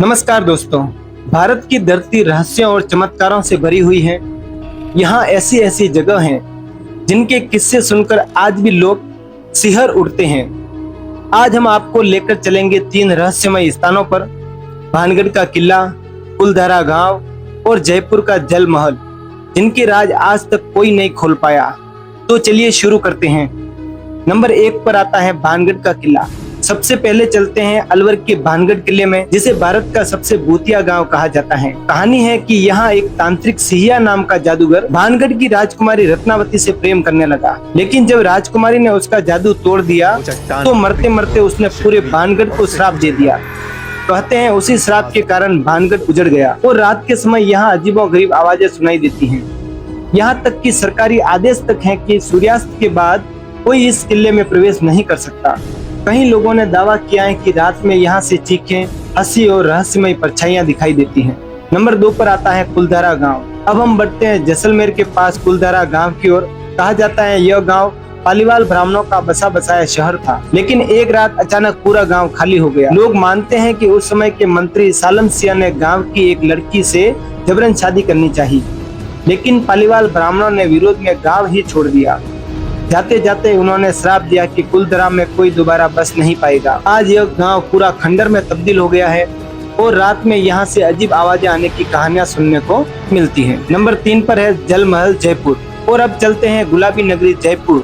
नमस्कार दोस्तों, भारत की धरती रहस्यों और चमत्कारों से भरी हुई है। यहाँ ऐसी ऐसी जगह हैं जिनके किस्से सुनकर आज भी लोग सिहर उठते हैं। आज हम आपको लेकर चलेंगे 3 रहस्यमय स्थानों पर: भानगढ़ का किला, कुलधारा गांव और जयपुर का जल महल, जिनके राज आज तक कोई नहीं खोल पाया। तो चलिए शुरू करते हैं। नंबर 1 पर आता है भानगढ़ का किला। सबसे पहले चलते हैं अलवर के भानगढ़ किले में, जिसे भारत का सबसे भूतिया गांव कहा जाता है। कहानी है कि यहाँ एक तांत्रिक सिहिया नाम का जादूगर भानगढ़ की राजकुमारी रत्नावती से प्रेम करने लगा, लेकिन जब राजकुमारी ने उसका जादू तोड़ दिया तो मरते मरते उसने पूरे भानगढ़ को श्राप दे दिया। कहते हैं उसी श्राप के कारण भानगढ़ उजड़ गया और रात के समय यहाँ अजीबोगरीब आवाजें सुनाई देती हैं। यहाँ तक कि सरकारी आदेश तक है कि सूर्यास्त के बाद कोई इस किले में प्रवेश नहीं कर सकता। कई लोगों ने दावा किया है कि रात में यहाँ से चीखें, हंसी और रहस्यमय परछाइयां दिखाई देती हैं। नंबर 2 पर आता है कुलधारा गांव। अब हम बढ़ते हैं जैसलमेर के पास कुलधारा गांव की ओर। कहा जाता है यह गांव पालीवाल ब्राह्मणों का बसा बसाया शहर था, लेकिन एक रात अचानक पूरा गांव खाली हो गया। लोग मानते हैं कि उस समय के मंत्री सालम सिया ने गांव की एक लड़की से जबरन शादी करनी चाहिए, लेकिन पालीवाल ब्राह्मणों ने विरोध में गाँव ही छोड़ दिया। जाते जाते उन्होंने श्राप दिया कि कुलधारा में कोई दोबारा बस नहीं पाएगा। आज यह गांव पूरा खंडर में तब्दील हो गया है और रात में यहाँ से अजीब आवाजें आने की कहानियां सुनने को मिलती हैं। नंबर 3 पर है जल महल जयपुर। और अब चलते हैं गुलाबी नगरी जयपुर,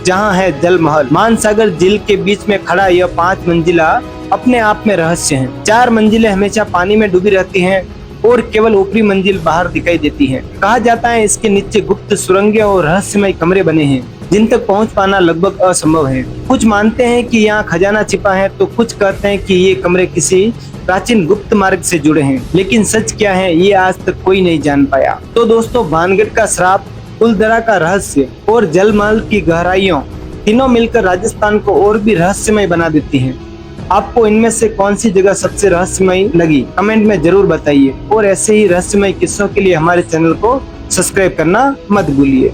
जहाँ है जल महल। मानसागर झील के बीच में खड़ा यह 5 मंजिला अपने आप में रहस्य है। 4 मंजिलें हमेशा पानी में डूबी रहती हैं और केवल ऊपरी मंजिल बाहर दिखाई देती है। कहा जाता है इसके नीचे गुप्त सुरंगें और रहस्यमय कमरे बने हैं, जिन तक पहुंच पाना लगभग असंभव है। कुछ मानते हैं कि यहाँ खजाना छिपा है, तो कुछ कहते हैं कि ये कमरे किसी प्राचीन गुप्त मार्ग से जुड़े हैं, लेकिन सच क्या है ये आज तक कोई नहीं जान पाया। तो दोस्तों, भानगढ़ का श्राप, कुलधारा का रहस्य और जलमहल की गहराइयों, तीनों मिलकर राजस्थान को और भी रहस्यमय बना देती हैं। आपको इनमें से कौन सी जगह सबसे रहस्यमय लगी, कमेंट में जरूर बताइए। और ऐसे ही रहस्यमय किस्सों के लिए हमारे चैनल को सब्सक्राइब करना मत भूलिए।